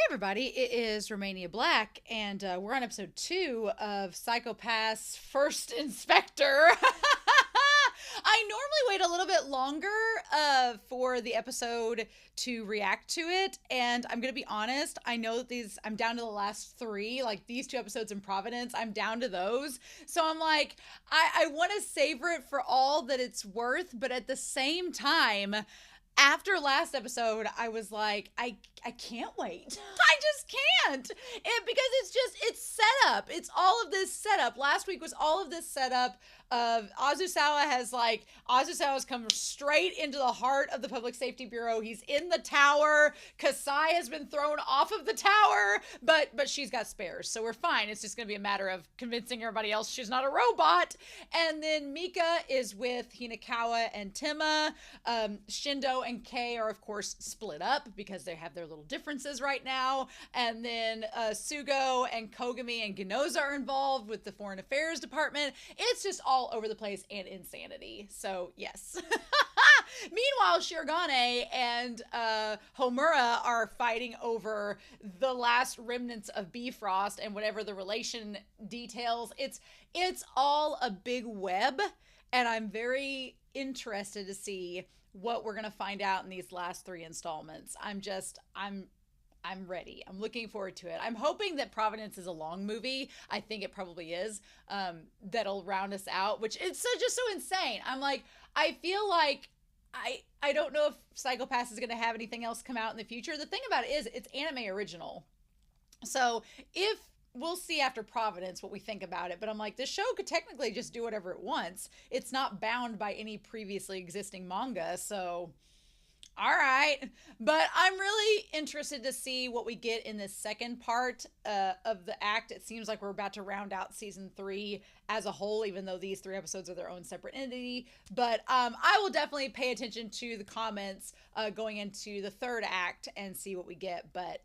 Everybody, it is Romania Black, and we're on episode 2 of Psychopath's First Inspector. I normally wait a little bit longer for the episode to react to it, and I'm gonna be honest. I know that I'm down to the last three, like these two episodes in Providence. I'm down to those, so I'm like, I want to savor it for all that it's worth, but at the same time, after last episode, I was like, I can't wait. I just can't. Because it's setup. It's all of this setup. Last week was all of this setup of Azusawa's come straight into the heart of the Public Safety Bureau. He's in the tower. Kasai has been thrown off of the tower, but she's got spares, so we're fine. It's just gonna be a matter of convincing everybody else she's not a robot. And then Mika is with Hinakawa and Tima. Shindo and Kei are of course split up because they have their little differences right now. And then Sugo and Kogami and Ginoza are involved with the Foreign Affairs Department. It's just all over the place and insanity. So yes. Meanwhile, Shirogane and Homura are fighting over the last remnants of Bifrost and whatever the relation details. It's all a big web, and I'm very interested to see what we're gonna find out in these last three installments. I'm ready. I'm looking forward to it. I'm hoping that Providence is a long movie. I think it probably is. That'll round us out, which it's just so insane. I'm like, I feel like I don't know if Psychopass is going to have anything else come out in the future. The thing about it is it's anime original. So if we'll see after Providence what we think about it, but I'm like, this show could technically just do whatever it wants. It's not bound by any previously existing manga. So all right, but I'm really interested to see what we get in this second part of the act. It seems like we're about to round out season 3 as a whole, even though these 3 episodes are their own separate entity. But I will definitely pay attention to the comments going into the third act and see what we get. But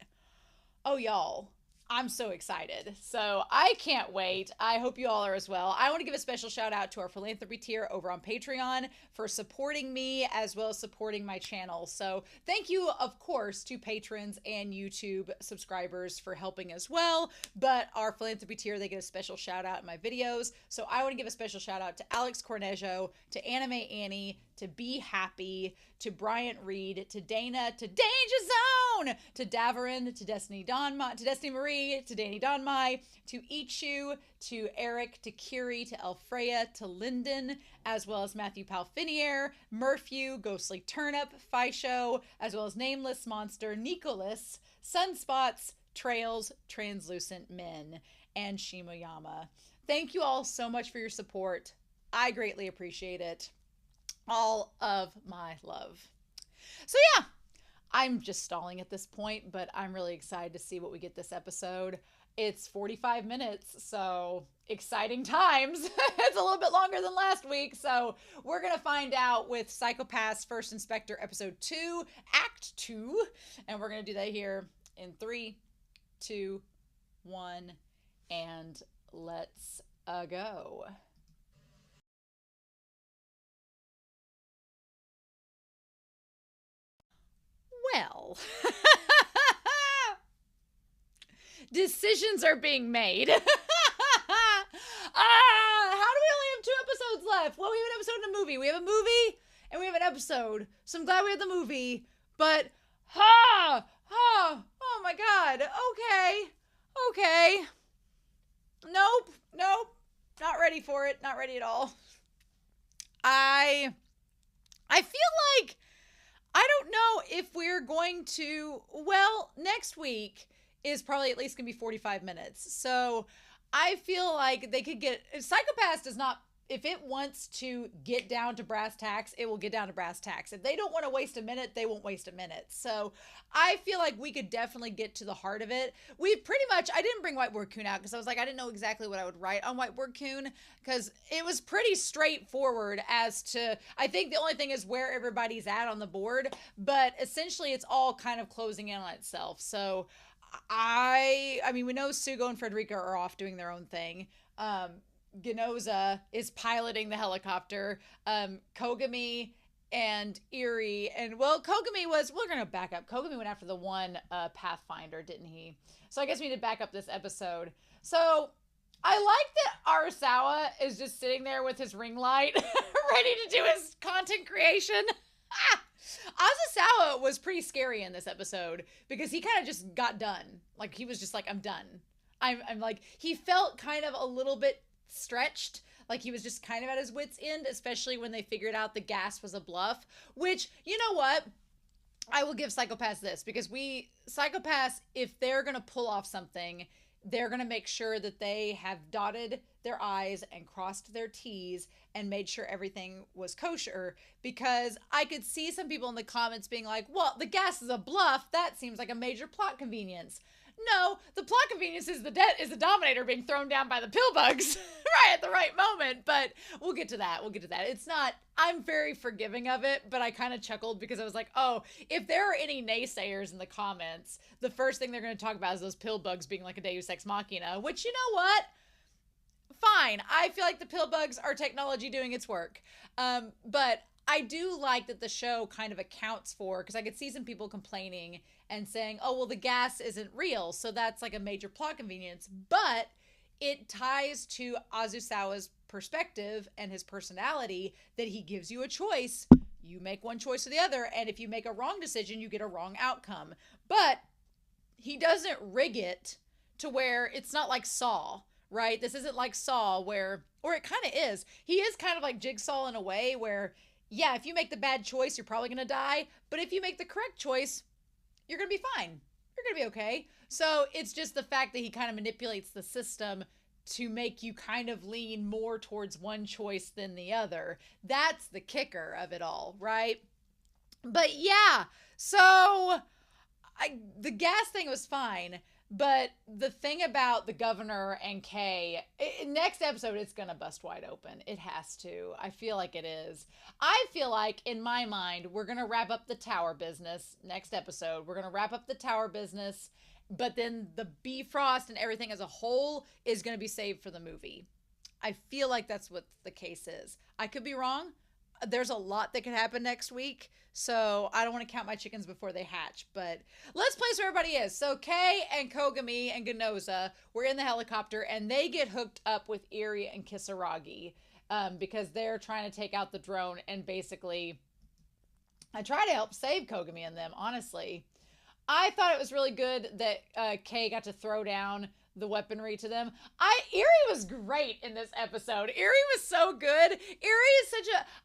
oh, y'all, I'm so excited. So I can't wait. I hope you all are as well. I want to give a special shout out to our philanthropy tier over on Patreon for supporting me as well as supporting my channel. So thank you, of course, to patrons and YouTube subscribers for helping as well. But our philanthropy tier, they get a special shout out in my videos. So I want to give a special shout out to Alex Cornejo, to Anime Annie, to Be Happy, to Bryant Reed, to Dana, to Danger Zone, to Davarin, to Destiny Donmai, to Destiny Marie, to Danny Donmai, to Ichu, to Eric, to Kiri, to Elfreya, to Lyndon, as well as Matthew Palfinier, Murphew, Ghostly Turnip, Fisho, as well as Nameless Monster, Nicholas, Sunspots, Trails, Translucent Men, and Shimoyama. Thank you all so much for your support. I greatly appreciate it. All of my love. So yeah, I'm just stalling at this point, but I'm really excited to see what we get this episode. It's 45 minutes, so exciting times. It's a little bit longer than last week, so we're going to find out with Psychopath's First Inspector episode 2, act 2, and we're going to do that here in 3, 2, 1, and let's go. Well, decisions are being made. How do we only have 2 episodes left? Well, we have an episode and a movie. We have a movie and we have an episode. So I'm glad we have the movie. But, oh my God. Okay. Nope. Not ready for it. Not ready at all. I feel like I don't know if we're going to, well, next week is probably at least going to be 45 minutes. So I feel like they could get, Psychopath does not, if it wants to get down to brass tacks, it will get down to brass tacks. If they don't want to waste a minute, they won't waste a minute. So I feel like we could definitely get to the heart of it. We pretty much, I didn't bring Whiteboard Coon out because I was like, I didn't know exactly what I would write on Whiteboard Coon because it was pretty straightforward as to, I think the only thing is where everybody's at on the board, but essentially it's all kind of closing in on itself. So I mean, we know Sugo and Frederica are off doing their own thing. Ginoza is piloting the helicopter. Kogami and Eerie. And well, Kogami was, we're going to back up. Kogami went after the one Pathfinder, didn't he? So I guess we need to back up this episode. So I like that Arasawa is just sitting there with his ring light, ready to do his content creation. Asasawa was pretty scary in this episode because he kind of just got done. Like, he was just like, I'm done. I'm like, he felt kind of a little bit stretched. Like, he was just kind of at his wit's end, especially when they figured out the gas was a bluff, which, you know what? I will give Psychopaths this, because Psychopaths, if they're going to pull off something, they're going to make sure that they have dotted their I's and crossed their T's and made sure everything was kosher, because I could see some people in the comments being like, well, the gas is a bluff. That seems like a major plot convenience. No, the plot convenience is the Dominator being thrown down by the pillbugs right at the right moment, but we'll get to that. It's not, I'm very forgiving of it, but I kind of chuckled because I was like, oh, if there are any naysayers in the comments, the first thing they're going to talk about is those pillbugs being like a Deus Ex Machina, which, you know what? Fine. I feel like the pillbugs are technology doing its work. But I do like that the show kind of accounts for, because I could see some people complaining and saying, oh, well, the gas isn't real, so that's like a major plot convenience. But it ties to Azusawa's perspective and his personality, that he gives you a choice. You make one choice or the other, and if you make a wrong decision, you get a wrong outcome. But he doesn't rig it to where it's not like Saw, right? This isn't like Saw where, or it kind of is. He is kind of like Jigsaw in a way where, yeah, if you make the bad choice, you're probably going to die. But if you make the correct choice, you're going to be fine. You're going to be okay. So it's just the fact that he kind of manipulates the system to make you kind of lean more towards one choice than the other. That's the kicker of it all, right? But yeah, so the gas thing was fine. But the thing about the governor and Kay, next episode, it's going to bust wide open. It has to. I feel like it is. I feel like, in my mind, we're going to wrap up the tower business next episode. We're going to wrap up the tower business, but then the Bifrost and everything as a whole is going to be saved for the movie. I feel like that's what the case is. I could be wrong. There's a lot that could happen next week, so I don't want to count my chickens before they hatch, but let's place where everybody is. So Kay and Kogami and Ganoza were in the helicopter, and they get hooked up with Eerie and Kisaragi because they're trying to take out the drone, and basically I try to help save Kogami and them, honestly. I thought it was really good that Kay got to throw down the weaponry to them. Eerie was great in this episode. Eerie was so good. Eerie is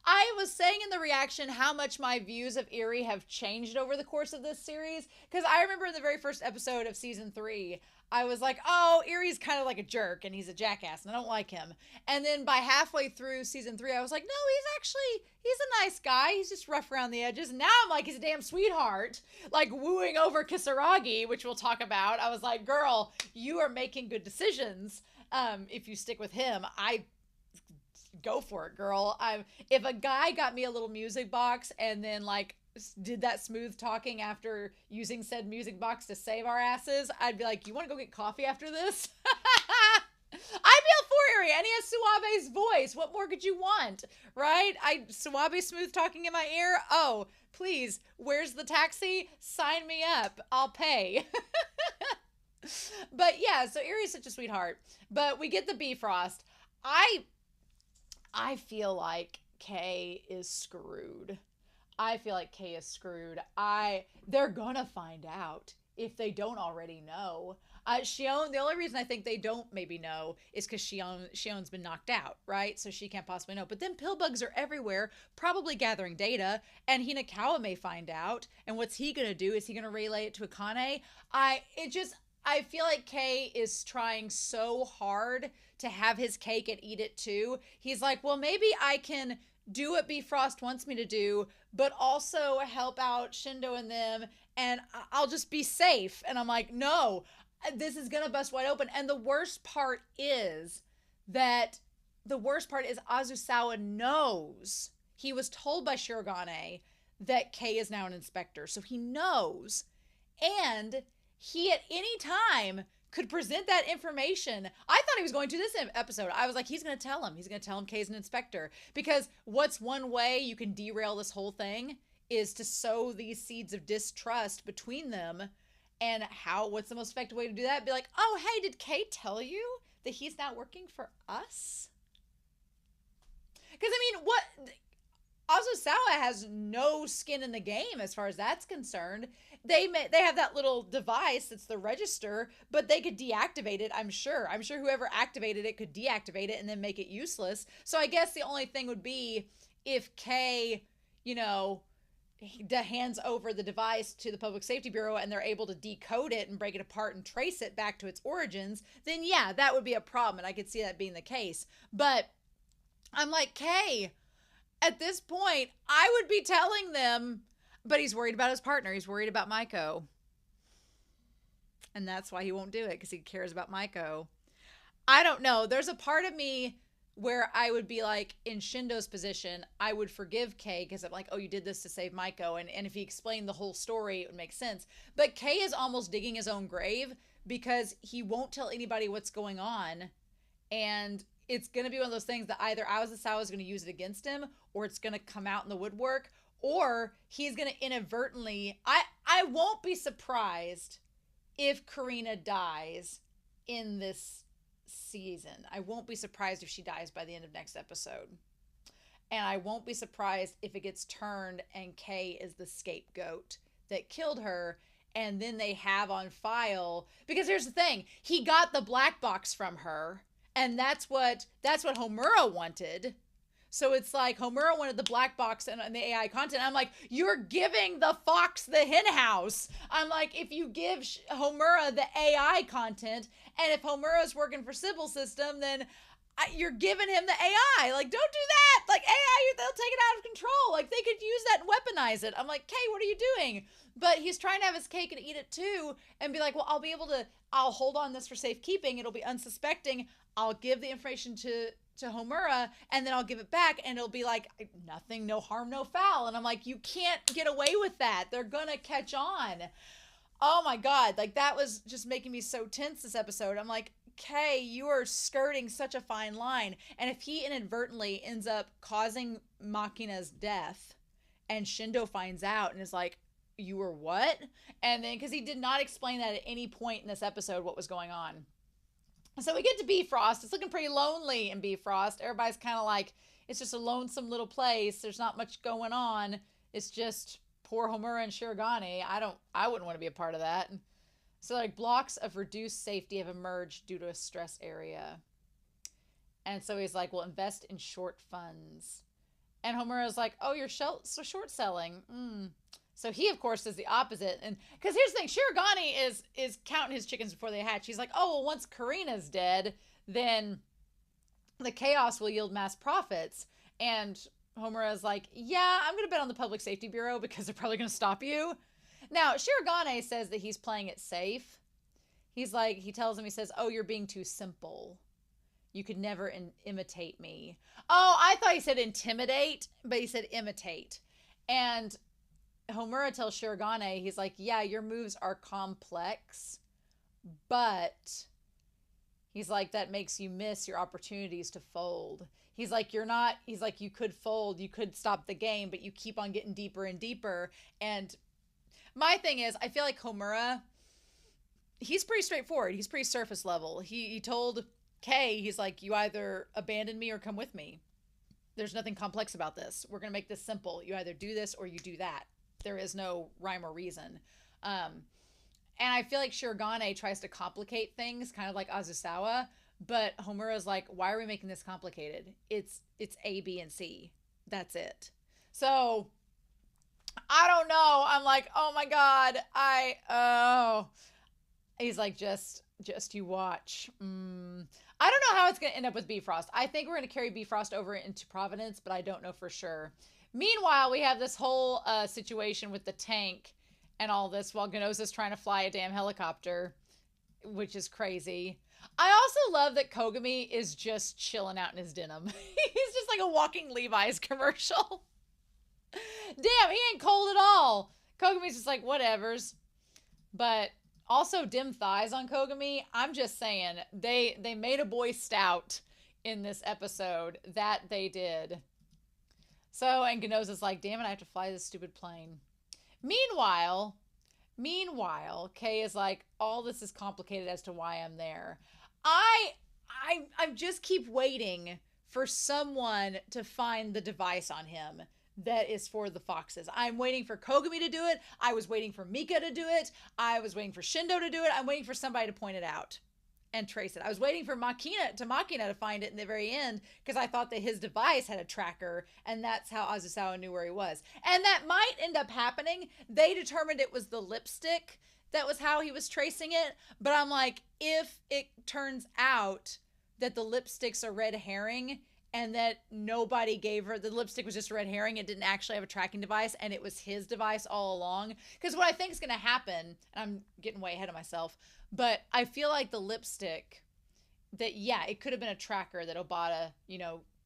I was saying in the reaction how much my views of Eerie have changed over the course of this series, because I remember in the very first episode of season 3, I was like, oh, Eerie's kind of like a jerk and he's a jackass and I don't like him. And then by halfway through season 3, I was like, no, he's a nice guy. He's just rough around the edges. And now I'm like, he's a damn sweetheart, like wooing over Kisaragi, which we'll talk about. I was like, girl, you are making good decisions. If you stick with him, I go for it, girl. If a guy got me a little music box and then like did that smooth talking after using said music box to save our asses, I'd be like, you want to go get coffee after this? I'd be all for Eerie, and he has Suave's voice. What more could you want, right? Suave smooth talking in my ear. Oh, please, where's the taxi? Sign me up. I'll pay. But yeah, so Eerie's such a sweetheart. But we get the Bifrost. I feel like Kay is screwed. They're gonna find out if they don't already know. Shion, the only reason I think they don't maybe know is because Shion's been knocked out, right? So she can't possibly know. But then pillbugs are everywhere, probably gathering data, and Hinakawa may find out. And what's he gonna do? Is he gonna relay it to Akane? I feel like Kay is trying so hard to have his cake and eat it too. He's like, well, maybe I can do what Bifrost wants me to do, but also help out Shindo and them, and I'll just be safe. And I'm like, no, this is gonna bust wide open. And the worst part is Azusawa knows. He was told by Shirogane that Kay is now an inspector, so he knows. And he at any time could present that information. I thought he was going to this episode. I was like, he's going to tell him. He's going to tell him Kay's an inspector. Because what's one way you can derail this whole thing is to sow these seeds of distrust between them. And what's the most effective way to do that? Be like, oh, hey, did Kay tell you that he's not working for us? Because, I mean, what... Azusawa has no skin in the game as far as that's concerned. They have that little device that's the register, but they could deactivate it, I'm sure. I'm sure whoever activated it could deactivate it and then make it useless. So I guess the only thing would be if Kay, you know, hands over the device to the Public Safety Bureau and they're able to decode it and break it apart and trace it back to its origins, then yeah, that would be a problem. And I could see that being the case. But I'm like, Kay... At this point, I would be telling them, but he's worried about his partner. He's worried about Maiko. And that's why he won't do it, because he cares about Maiko. I don't know. There's a part of me where I would be like, in Shindo's position, I would forgive Kay, because I'm like, oh, you did this to save Maiko. And if he explained the whole story, it would make sense. But Kay is almost digging his own grave, because he won't tell anybody what's going on. And... it's going to be one of those things that either Awazasawa is going to use it against him, or it's going to come out in the woodwork, or he's going to inadvertently... I won't be surprised if Karina dies in this season. I won't be surprised if she dies by the end of next episode. And I won't be surprised if it gets turned and Kay is the scapegoat that killed her, and then they have on file... because here's the thing. He got the black box from her... and that's what Homura wanted. So it's like Homura wanted the black box and the AI content. I'm like, you're giving the fox the hen house. I'm like, if you give Homura the AI content, and if Homura's working for Sybil System, then you're giving him the AI. Like, don't do that. Like, AI, they'll take it out of control. Like, they could use that and weaponize it. I'm like, Kay, what are you doing? But he's trying to have his cake and eat it too, and be like, well, I'll hold on this for safekeeping. It'll be unsuspecting. I'll give the information to Homura, and then I'll give it back, and it'll be like, nothing, no harm, no foul. And I'm like, you can't get away with that. They're gonna catch on. Oh my God. Like, that was just making me so tense this episode. I'm like, Kay, you are skirting such a fine line. And if he inadvertently ends up causing Makina's death, and Shindo finds out and is like, you were what? And then, because he did not explain that at any point in this episode what was going on. So we get to Bifrost. It's looking pretty lonely in Bifrost. Everybody's kind of like, it's just a lonesome little place. There's not much going on. It's just poor Homura and Shirogane. I wouldn't want to be a part of that. So like, blocks of reduced safety have emerged due to a stress area. And so he's like, well, invest in short funds. And Homura's like, oh, you're short selling. So he, of course, does the opposite. And because here's the thing, Shirogane is counting his chickens before they hatch. He's like, oh, well, once Karina's dead, then the chaos will yield mass profits. And Homura's like, yeah, I'm going to bet on the Public Safety Bureau because they're probably going to stop you. Now, Shirogane says that he's playing it safe. He's like, he tells him, he says, oh, you're being too simple. You could never imitate me. Oh, I thought he said intimidate, but he said imitate. And Homura tells Shirogane, he's like, yeah, your moves are complex, but he's like, that makes you miss your opportunities to fold. He's like, you could fold, you could stop the game, but you keep on getting deeper and deeper. And my thing is, I feel like Homura, he's pretty straightforward. He's pretty surface level. He told Kay, he's like, you either abandon me or come with me. There's nothing complex about this. We're going to make this simple. You either do this or you do that. There is no rhyme or reason. And I feel like Shirogane tries to complicate things, kind of like Azusawa, but Homura's like, why are we making this complicated? It's A, B, and C. That's it. So I don't know. I'm like, oh my God. He's like, just you watch. I don't know how it's going to end up with Bifrost. I think we're going to carry Bifrost over into Providence, but I don't know for sure. Meanwhile, we have this whole situation with the tank and all this while Ganosa's trying to fly a damn helicopter, which is crazy. I also love that Kogami is just chilling out in his denim. He's just like a walking Levi's commercial. Damn, he ain't cold at all. Kogami's just like, whatevers. But Also, dim thighs on Kogami. I'm just saying, they made a boy stout in this episode. That they did. So, and Ganoza's like, damn it, I have to fly this stupid plane. Meanwhile, Kay is like, all this is complicated as to why I'm there. I just keep waiting for someone to find the device on him that is for the foxes. I'm waiting for Kogami to do it. I was waiting for Mika to do it. I was waiting for Shindo to do it. I'm waiting for somebody to point it out and trace it. I was waiting for Machina to find it in the very end because I thought that his device had a tracker and that's how Azusawa knew where he was. And that might end up happening. They determined it was the lipstick that was how he was tracing it. But I'm like, if it turns out that the lipstick's a red herring and that nobody gave her, the lipstick was just a red herring, it didn't actually have a tracking device and it was his device all along. Because what I think is going to happen, and I'm getting way ahead of myself, but I feel like the lipstick, that, yeah, it could have been a tracker that Obata,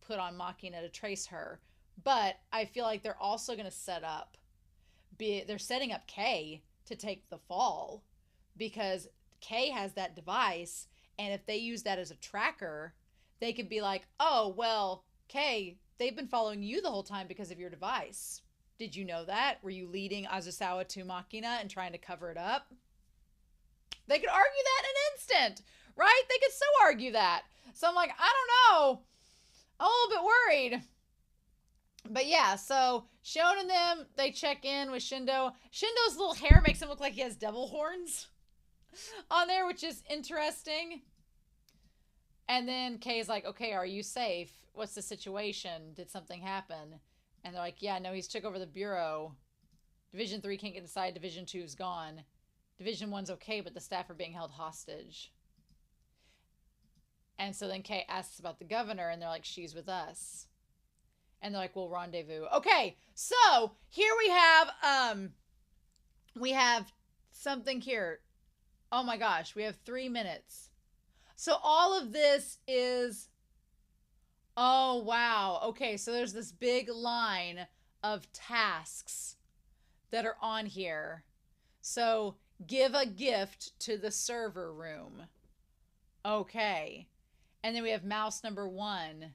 put on Machina to trace her. But I feel like they're also going to they're setting up Kay to take the fall because Kay has that device. And if they use that as a tracker, they could be like, oh, well, Kay, they've been following you the whole time because of your device. Did you know that? Were you leading Azusawa to Machina and trying to cover it up? They could argue that in an instant, right? They could so argue that. So I'm like, I don't know. I'm a little bit worried. But yeah, so Shion and them, they check in with Shindo. Shindo's little hair makes him look like he has devil horns on there, which is interesting. And then Kay's like, okay, are you safe? What's the situation? Did something happen? And they're like, yeah, no, he's took over the bureau. Division 3 can't get inside. Division 2's gone. Division 1's okay, but the staff are being held hostage. And so then Kay asks about the governor, and they're like, she's with us. And they're like, we'll rendezvous. Okay, so here we have something here. Oh my gosh, we have 3 minutes. So all of this is, oh wow. Okay, so there's this big line of tasks that are on here. So give a gift to the server room. Okay. And then we have mouse number 1.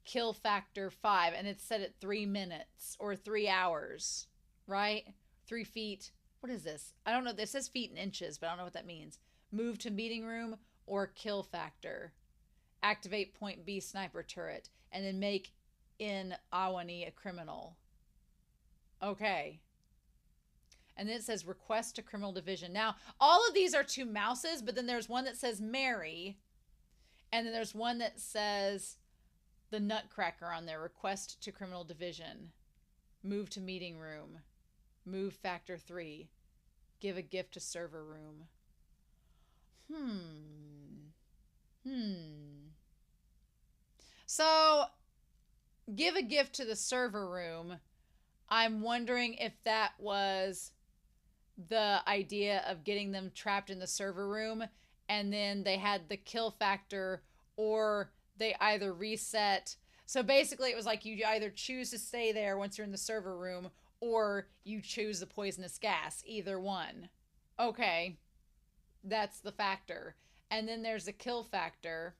Kill factor 5. And it's set at 3 minutes or 3 hours, right? 3 feet. What is this? I don't know. This says feet and inches, but I don't know what that means. Move to meeting room or kill factor. Activate point B sniper turret. And then make in Awani a criminal. Okay. And then it says request to criminal division. Now, all of these are 2 mouses, but then there's one that says Mary. And then there's one that says the Nutcracker on there. Request to criminal division. Move to meeting room. Move factor 3. Give a gift to server room. So, give a gift to the server room. I'm wondering if that was the idea of getting them trapped in the server room and then they had the kill factor or they either reset. So basically it was like you either choose to stay there once you're in the server room or you choose the poisonous gas. Either one. Okay. That's the factor. And then there's the kill factor.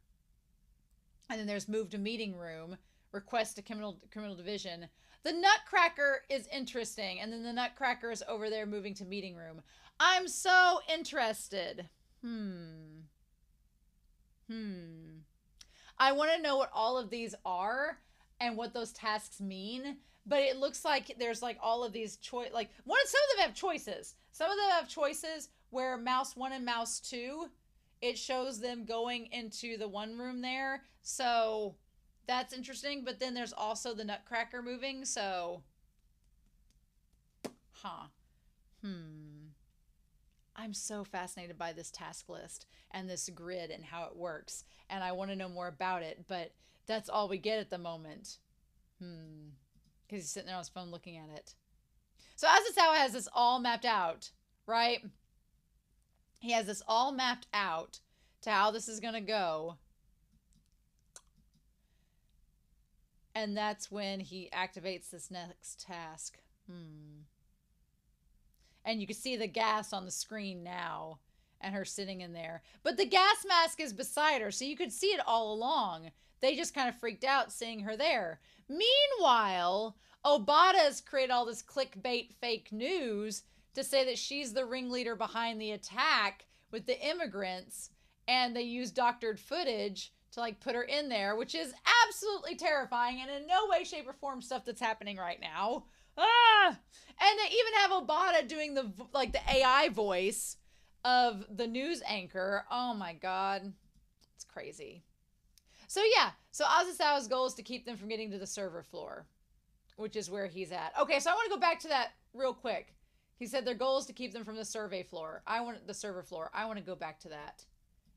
And then there's move to meeting room. Request to criminal division. The Nutcracker is interesting. And then the Nutcracker is over there moving to meeting room. I'm so interested. I want to know what all of these are and what those tasks mean. But it looks like there's like all of these some of them have choices. Some of them have choices where mouse 1 and mouse 2, it shows them going into the one room there. So that's interesting. But then there's also the Nutcracker moving. So, I'm so fascinated by this task list and this grid and how it works. And I want to know more about it. But that's all we get at the moment. Because he's sitting there on his phone looking at it. So Asasawa has this all mapped out, right? He has this all mapped out to how this is going to go. And that's when he activates this next task. And you can see the gas on the screen now and her sitting in there. But the gas mask is beside her, so you could see it all along. They just kind of freaked out seeing her there. Meanwhile, Obata's created all this clickbait fake news to say that she's the ringleader behind the attack with the immigrants, and they used doctored footage to like put her in there, which is absolutely terrifying and in no way, shape, or form stuff that's happening right now. Ah! And they even have Obata doing the AI voice of the news anchor. Oh my god. It's crazy. So yeah, so Azasawa's goal is to keep them from getting to the server floor, which is where he's at. Okay, so I want to go back to that real quick. He said their goal is to keep them from the server floor. I want to go back to that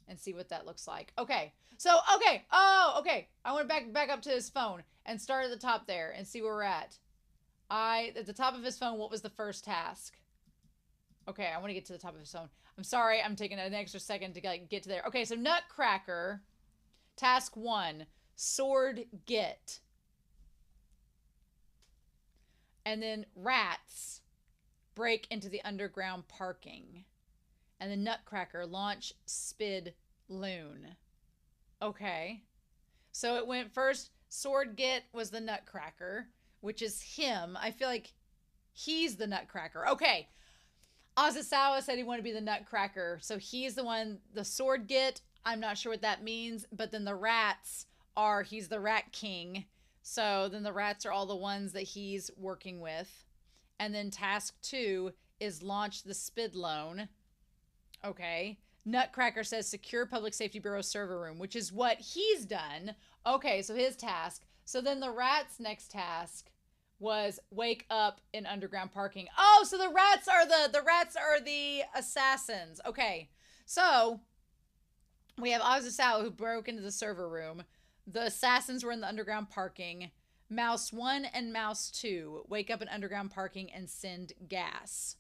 and see what that looks like. Okay, so, okay. I want to back up to his phone and start at the top there and see where we're at. At the top of his phone, what was the first task? Okay, I want to get to the top of his phone. I'm sorry, I'm taking an extra second to get to there. Okay, so Nutcracker, task 1, sword get. And then rats break into the underground parking. And the Nutcracker launch Spid Loon. Okay. So it went first, sword get was the Nutcracker, which is him. I feel like he's the Nutcracker. Okay. Azasawa said he wanted to be the Nutcracker. So he's the one, the sword get. I'm not sure what that means. But then the rats he's the Rat King. So then the rats are all the ones that he's working with. And then task 2 is launch the Spid Loan. Okay. Nutcracker says secure Public Safety Bureau server room, which is what he's done. Okay, so his task. So then the rats' next task was wake up in underground parking. Oh, so the rats are the assassins. Okay. So we have Azasawa who broke into the server room. The assassins were in the underground parking. Mouse 1 and Mouse 2 wake up in underground parking and send gas.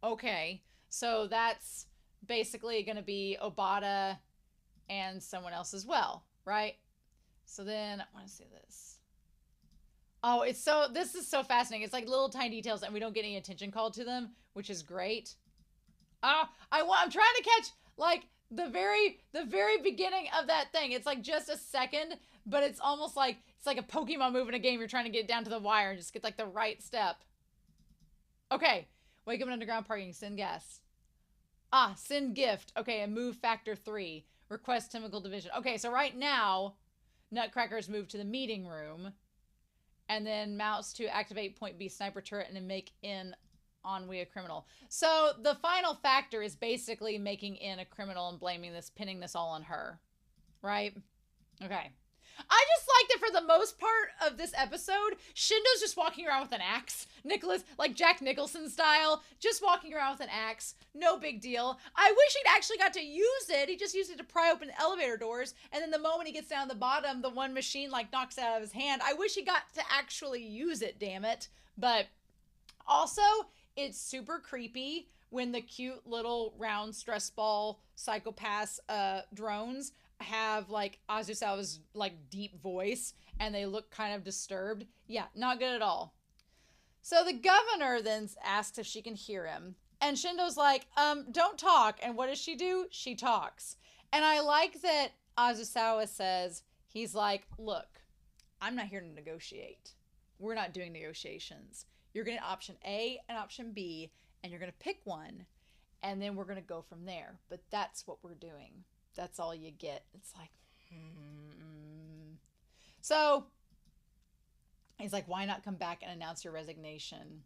Okay. So that's basically going to be Obata and someone else as well, right? So then I want to see this. Oh, this is so fascinating. It's like little tiny details and we don't get any attention called to them, which is great. I'm trying to catch like the very beginning of that thing. It's like just a second, but it's almost like it's like a Pokemon move in a game. You're trying to get down to the wire and just get like the right step. Okay. Wake up in underground parking, send gas. Send gift. Okay, and move factor 3. Request chemical division. Okay, so right now, Nutcracker's moved to the meeting room. And then Mouse to activate point B sniper turret and then make in Ennui a criminal. So the final factor is basically making in a criminal and pinning this all on her. Right? Okay. I just liked it for the most part of this episode. Shindo's just walking around with an axe. Nicholas, like Jack Nicholson style, just walking around with an axe. No big deal. I wish he'd actually got to use it. He just used it to pry open elevator doors. And then the moment he gets down the bottom, the one machine like knocks it out of his hand. I wish he got to actually use it, damn it. But also, it's super creepy when the cute little round stress ball psychopaths drones have like Azusawa's like deep voice and they look kind of disturbed. Yeah, not good at all. So the governor then asks if she can hear him. And Shindo's like, don't talk. And what does she do? She talks. And I like that Azusawa says, he's like, look, I'm not here to negotiate. We're not doing negotiations. You're going to option A and option B, and you're going to pick one, and then we're going to go from there. But that's what we're doing. That's all you get. It's like, So he's like, why not come back and announce your resignation?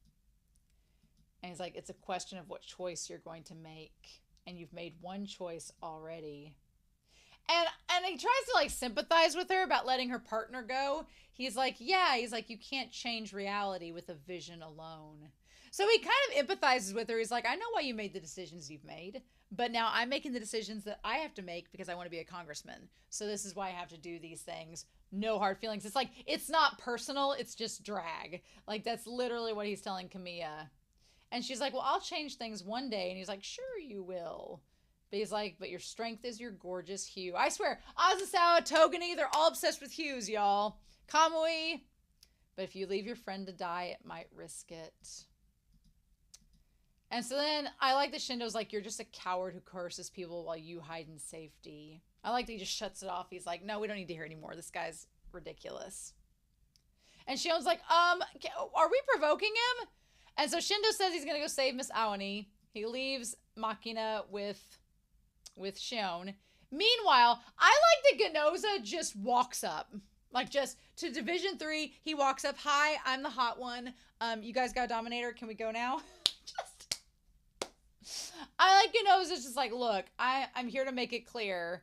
And he's like, it's a question of what choice you're going to make. And you've made one choice already. And he tries to like sympathize with her about letting her partner go. He's like, yeah, he's like, you can't change reality with a vision alone. So he kind of empathizes with her. He's like, I know why you made the decisions you've made, but now I'm making the decisions that I have to make because I want to be a congressman. So this is why I have to do these things. No hard feelings. It's like, it's not personal. It's just drag. Like, that's literally what he's telling Kamiya. And she's like, well, I'll change things one day. And he's like, sure you will. But he's like, but your strength is your gorgeous hue. I swear, Azasawa, Togani, they're all obsessed with hues, y'all. Kamui. But if you leave your friend to die, it might risk it. And so then I like that Shindo's like, you're just a coward who curses people while you hide in safety. I like that he just shuts it off. He's like, no, we don't need to hear anymore. This guy's ridiculous. And Shion's like, are we provoking him? And so Shindo says he's going to go save Miss Aoni. He leaves Makina with Shion. Meanwhile, I like that Ganoza just walks up. Like, just to Division 3, he walks up. Hi, I'm the hot one. You guys got a Dominator? Can we go now? I like Ganoza's just like, look, I'm here to make it clear.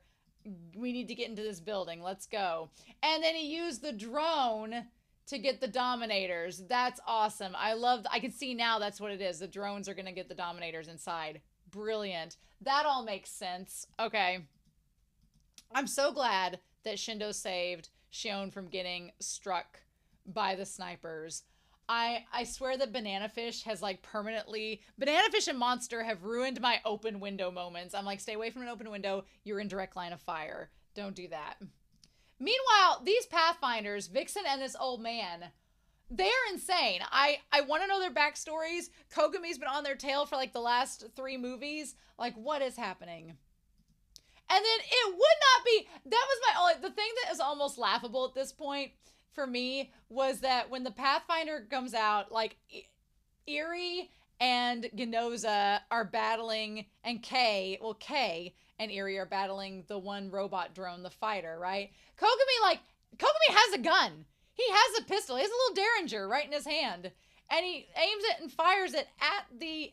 We need to get into this building. Let's go. And then he used the drone to get the Dominators. That's awesome. I can see now that's what it is. The drones are going to get the Dominators inside. Brilliant. That all makes sense. Okay. I'm so glad that Shindo saved Shion from getting struck by the snipers. I swear that Banana Fish has like permanently... Banana Fish and Monster have ruined my open window moments. I'm like, stay away from an open window. You're in direct line of fire. Don't do that. Meanwhile, these Pathfinders, Vixen and this old man, they're insane. I want to know their backstories. Kogumi's been on their tail for like the last 3 movies. Like, what is happening? And then it would not be... That was my only... The thing that is almost laughable at this point for me was that when the Pathfinder comes out, like, Eerie and Ganoza are battling, and Kay and Eerie are battling the one robot drone, the fighter, right? Kogumi has a gun. He has a pistol. He has a little Derringer right in his hand. And he aims it and fires it at the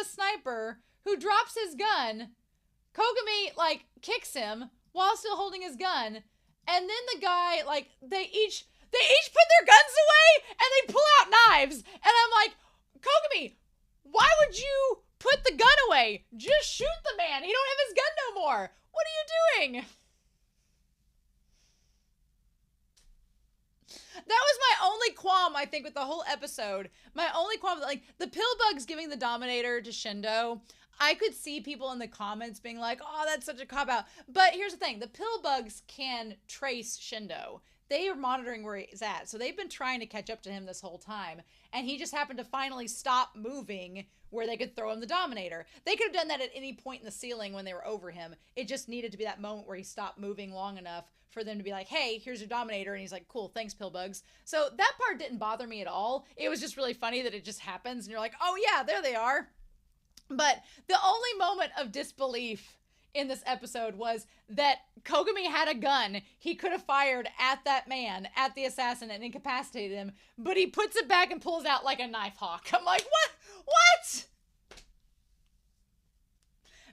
sniper, who drops his gun. Kogumi, like, kicks him while still holding his gun. And then the guy, like, they each put their guns away and they pull out knives. And I'm like, Kogumi, why would you put the gun away? Just shoot the man. He don't have his gun no more. What are you doing? That was my only qualm, I think, with the whole episode. My only qualm, like, the Pillbugs giving the Dominator to Shindo. I could see people in the comments being like, oh, that's such a cop-out. But here's the thing. The Pillbugs can trace Shindo. They are monitoring where he's at. So they've been trying to catch up to him this whole time. And he just happened to finally stop moving where they could throw him the Dominator. They could have done that at any point in the ceiling when they were over him. It just needed to be that moment where he stopped moving long enough for them to be like, hey, here's your Dominator. And he's like, cool, thanks, Pillbugs. So that part didn't bother me at all. It was just really funny that it just happens. And you're like, oh, yeah, there they are. But the only moment of disbelief in this episode was that Kogumi had a gun he could have fired at that man, at the assassin, and incapacitated him, but he puts it back and pulls out like a knife hawk. I'm like, what?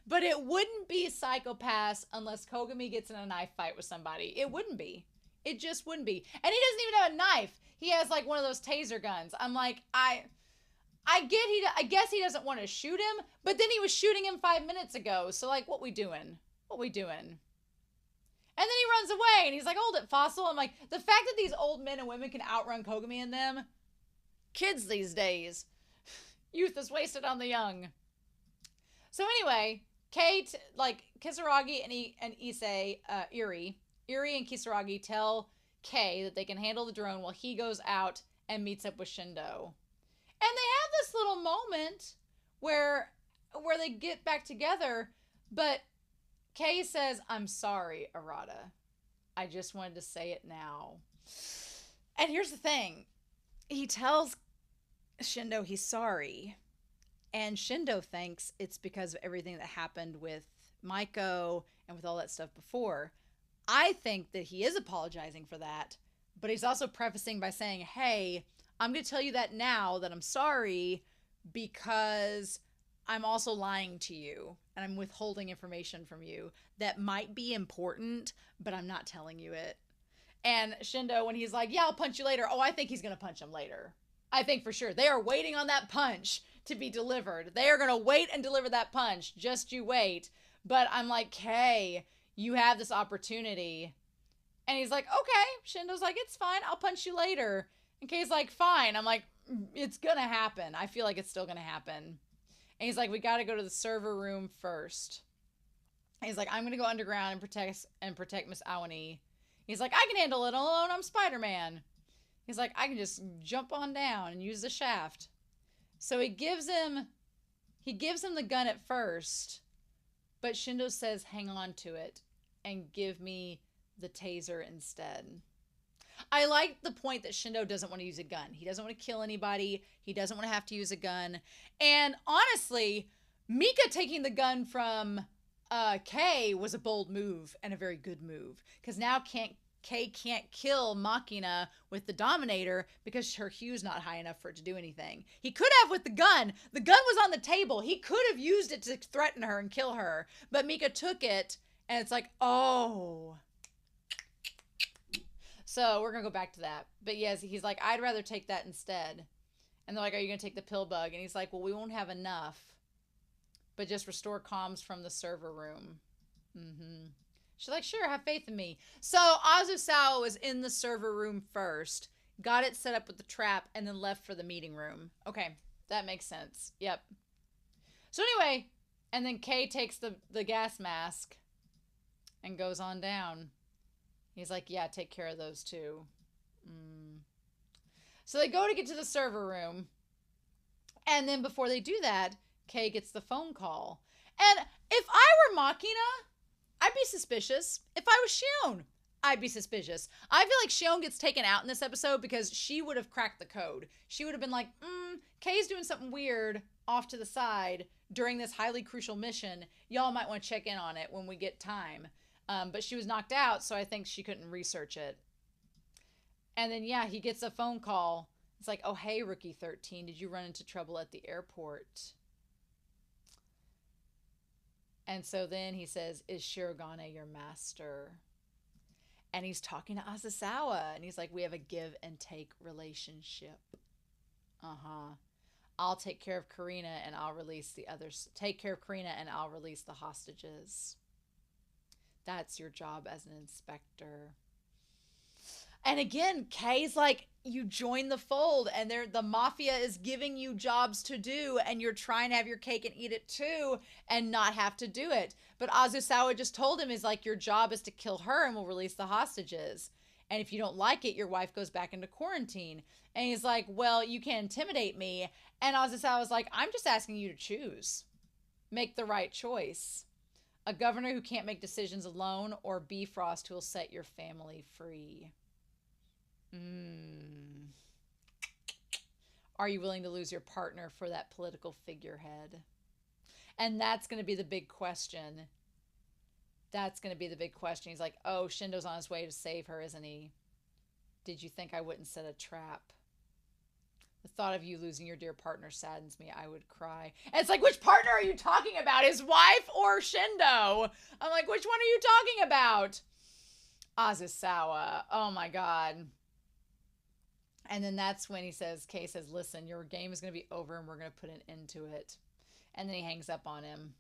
But it wouldn't be Psychopaths unless Kogumi gets in a knife fight with somebody. It wouldn't be. It just wouldn't be. And he doesn't even have a knife. He has like one of those taser guns. I'm like, I guess he doesn't want to shoot him, but then he was shooting him 5 minutes ago. So, like, what we doing? What we doing? And then he runs away, and he's like, hold it, Fossil. I'm like, the fact that these old men and women can outrun Kogumi and them, kids these days. Youth is wasted on the young. So anyway, Kate, like, Kisaragi and Issei, Eerie and Kisaragi tell Kay that they can handle the drone while he goes out and meets up with Shindo. And they have this little moment where they get back together, but Kay says, I'm sorry, Arata. I just wanted to say it now. And here's the thing. He tells Shindo he's sorry, and Shindo thinks it's because of everything that happened with Maiko and with all that stuff before. I think that he is apologizing for that, but he's also prefacing by saying, hey, I'm going to tell you that now, that I'm sorry, because I'm also lying to you and I'm withholding information from you that might be important, but I'm not telling you it. And Shindo, when he's like, yeah, I'll punch you later. Oh, I think he's going to punch him later. I think for sure. They are waiting on that punch to be delivered. They are going to wait and deliver that punch. Just you wait. But I'm like, hey, you have this opportunity. And he's like, okay. Shindo's like, it's fine. I'll punch you later. And Kay's like, fine. I'm like, it's gonna happen. I feel like it's still gonna happen. And he's like, we gotta go to the server room first. And he's like, I'm gonna go underground and protect Miss Aoni. He's like, I can handle it alone. I'm Spider-Man. He's like, I can just jump on down and use the shaft. So he gives him He gives him the gun at first, but Shindo says, hang on to it and give me the taser instead. I like the point that Shindo doesn't want to use a gun. He doesn't want to kill anybody. He doesn't want to have to use a gun. And honestly, Mika taking the gun from Kay was a bold move and a very good move. Because now Kay can't kill Machina with the Dominator because her Hue's not high enough for it to do anything. He could have with the gun. The gun was on the table. He could have used it to threaten her and kill her. But Mika took it, and it's like, oh. So we're going to go back to that. But yes, he's like, I'd rather take that instead. And they're like, are you going to take the pill bug? And he's like, well, we won't have enough. But just restore comms from the server room. She's like, sure, have faith in me. So Azusawa was in the server room first, got it set up with the trap, and then left for the meeting room. Okay, that makes sense. Yep. So anyway, and then Kay takes the gas mask and goes on down. He's like, yeah, take care of those two. So they go to get to the server room. And then before they do that, Kay gets the phone call. And if I were Machina, I'd be suspicious. If I was Shion, I'd be suspicious. I feel like Shion gets taken out in this episode because she would have cracked the code. She would have been like, Kay's doing something weird off to the side during this highly crucial mission. Y'all might want to check in on it when we get time. But she was knocked out, so I think she couldn't research it. And then, yeah, he gets a phone call. It's like, oh, hey, Rookie 13, did you run into trouble at the airport? And so then he says, is Shirogane your master? And he's talking to Asasawa. And he's like, we have a give and take relationship. I'll take care of Karina and I'll release the others. Take care of Karina and I'll release the hostages. That's your job as an inspector. And again, Kay's like, you join the fold and the mafia is giving you jobs to do and you're trying to have your cake and eat it too and not have to do it. But Azusawa just told him, is like, your job is to kill her and we'll release the hostages. And if you don't like it, your wife goes back into quarantine. And he's like, well, you can't intimidate me. And Azusawa was like, I'm just asking you to choose. Make the right choice. A governor who can't make decisions alone, or Bifrost who will set your family free. Are you willing to lose your partner for that political figurehead? And that's going to be the big question. That's going to be the big question. He's like, oh, Shindo's on his way to save her, isn't he? Did you think I wouldn't set a trap? The thought of you losing your dear partner saddens me. I would cry. And it's like, which partner are you talking about? His wife or Shindo? I'm like, which one are you talking about? Azusawa. Oh my God. And then that's when Kay says, listen, your game is going to be over and we're going to put an end to it. And then he hangs up on him.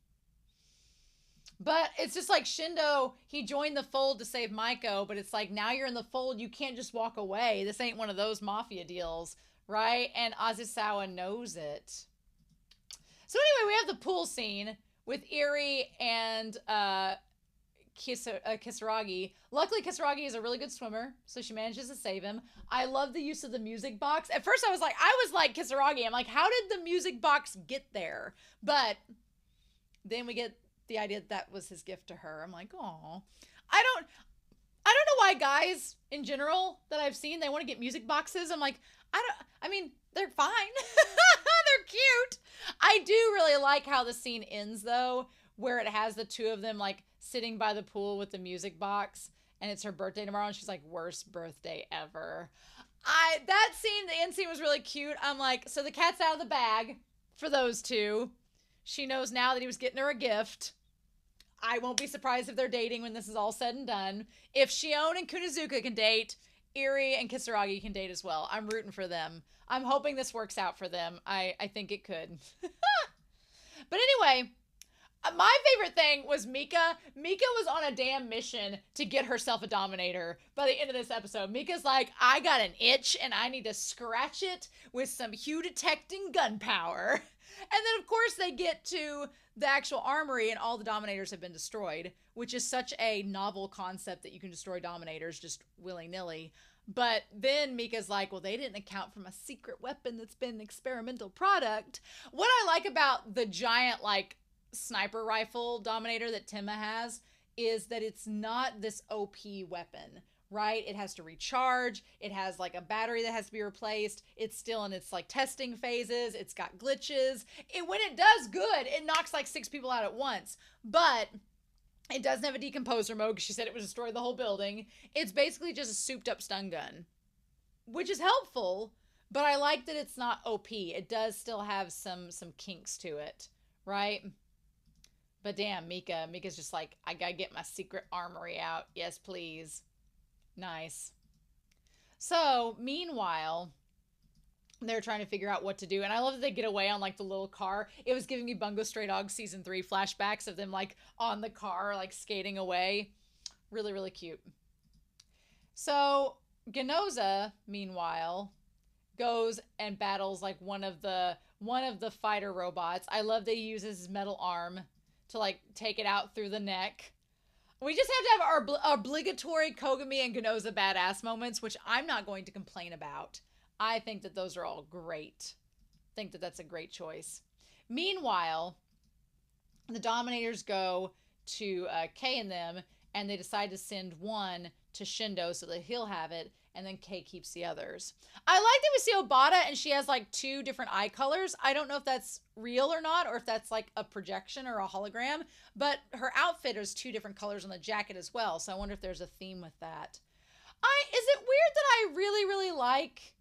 But it's just like Shindo, he joined the fold to save Maiko, but it's like, now you're in the fold, you can't just walk away. This ain't one of those mafia deals, right? And Azusawa knows it. So anyway, we have the pool scene with Eri and Kisaragi. Luckily, Kisaragi is a really good swimmer, so she manages to save him. I love the use of the music box. At first, I was like Kisaragi. I'm like, how did the music box get there? But then we get the idea that was his gift to her. I'm like, oh, I don't know why guys in general that I've seen, they want to get music boxes. I'm like, I mean, they're fine. They're cute. I do really like how the scene ends though, where it has the two of them like sitting by the pool with the music box, and it's her birthday tomorrow, and she's like, worst birthday ever. That scene, the end scene was really cute. I'm like, so the cat's out of the bag for those two. She knows now that he was getting her a gift. I won't be surprised if they're dating when this is all said and done. If Shion and Kunizuka can date, Eri and Kisaragi can date as well. I'm rooting for them. I'm hoping this works out for them. I think it could. But anyway, my favorite thing was Mika. Mika was on a damn mission to get herself a Dominator by the end of this episode. Mika's like, I got an itch and I need to scratch it with some hue detecting gunpowder. And then, of course, they get to the actual armory and all the Dominators have been destroyed, which is such a novel concept that you can destroy Dominators just willy-nilly. But then Mika's like, well, they didn't account for my secret weapon that's been an experimental product. What I like about the giant, like, sniper rifle Dominator that Timma has is that it's not this OP weapon, right? It has to recharge. It has, like, a battery that has to be replaced. It's still in its, like, testing phases. It's got glitches. When it does good, it knocks, like, 6 people out at once. But it doesn't have a decomposer mode because she said it would destroy the whole building. It's basically just a souped up stun gun, which is helpful, but I like that it's not OP. It does still have some kinks to it, right? But damn, Mika's just like, I gotta get my secret armory out. Yes, please. Nice. So, meanwhile, they're trying to figure out what to do. And I love that they get away on, like, the little car. It was giving me Bungo Stray Dogs season 3 flashbacks of them, like, on the car, like, skating away. Really, really cute. So Ganoza, meanwhile, goes and battles, like, one of the fighter robots. I love that he uses his metal arm to, like, take it out through the neck. We just have to have our obligatory Kogami and Ganoza badass moments, which I'm not going to complain about. I think that those are all great. I think that that's a great choice. Meanwhile, the Dominators go to Kei and them, and they decide to send one to Shindo so that he'll have it, and then Kei keeps the others. I like that we see Obata, and she has, like, 2 different eye colors. I don't know if that's real or not, or if that's, like, a projection or a hologram, but her outfit is 2 different colors on the jacket as well, so I wonder if there's a theme with that. Is it weird that I really, really like...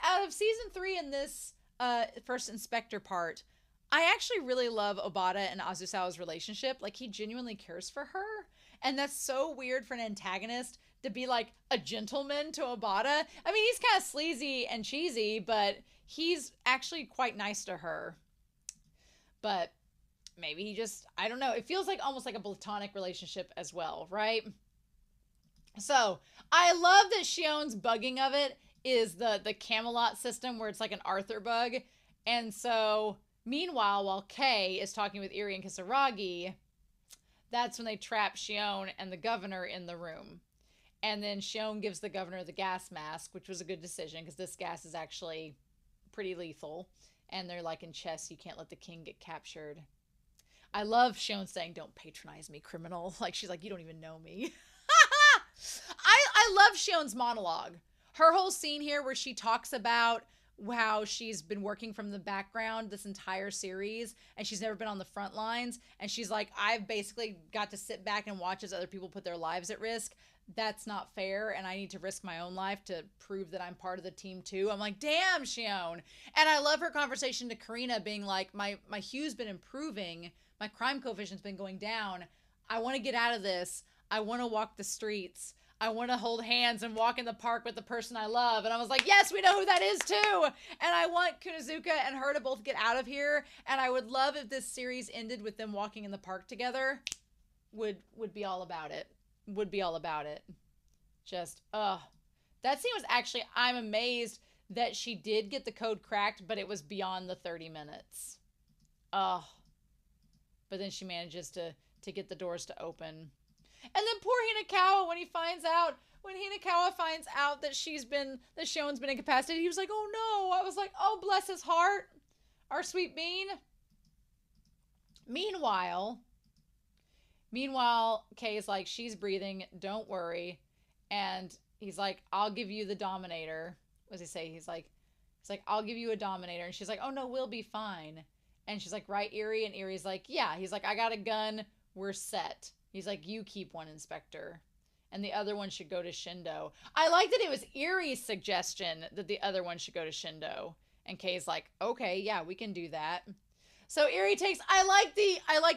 Out of season 3 in this first Inspector part, I actually really love Obata and Azusawa's relationship. Like, he genuinely cares for her. And that's so weird for an antagonist to be, like, a gentleman to Obata. I mean, he's kind of sleazy and cheesy, but he's actually quite nice to her. But maybe he just, I don't know. It feels like almost like a platonic relationship as well, right? So, I love that Shion's bugging of it is the Camelot system where it's like an Arthur bug. And so, meanwhile, while Kei is talking with Eri and Kisaragi, that's when they trap Shion and the governor in the room. And then Shion gives the governor the gas mask, which was a good decision because this gas is actually pretty lethal. And they're like, in chess, you can't let the king get captured. I love Shion saying, don't patronize me, criminal. Like, she's like, you don't even know me. I love Shion's monologue. Her whole scene here where she talks about how she's been working from the background this entire series and she's never been on the front lines. And she's like, I've basically got to sit back and watch as other people put their lives at risk. That's not fair. And I need to risk my own life to prove that I'm part of the team too. I'm like, damn, Shion. And I love her conversation to Karina being like, my hue's been improving. My crime coefficient's been going down. I want to get out of this. I want to walk the streets. I want to hold hands and walk in the park with the person I love. And I was like, yes, we know who that is too. And I want Kunozuka and her to both get out of here. And I would love if this series ended with them walking in the park together. Would be all about it. Would be all about it. Just, that scene was actually, I'm amazed that she did get the code cracked, but it was beyond the 30 minutes. But then she manages to get the doors to open. And then poor Hinakawa, when Hinakawa finds out that Shion's been incapacitated, he was like, oh no. I was like, oh, bless his heart. Our sweet bean. Meanwhile, Kei's like, she's breathing, don't worry. And he's like, I'll give you the Dominator. What does he say? He's like, I'll give you a Dominator. And she's like, oh no, we'll be fine. And she's like, right, Eri? And Eri's like, yeah. He's like, I got a gun. We're set. He's like, you keep one, Inspector. And the other one should go to Shindo. I like that it was Eri's suggestion that the other one should go to Shindo. And Kei's like, okay, yeah, we can do that. So Eri takes, I like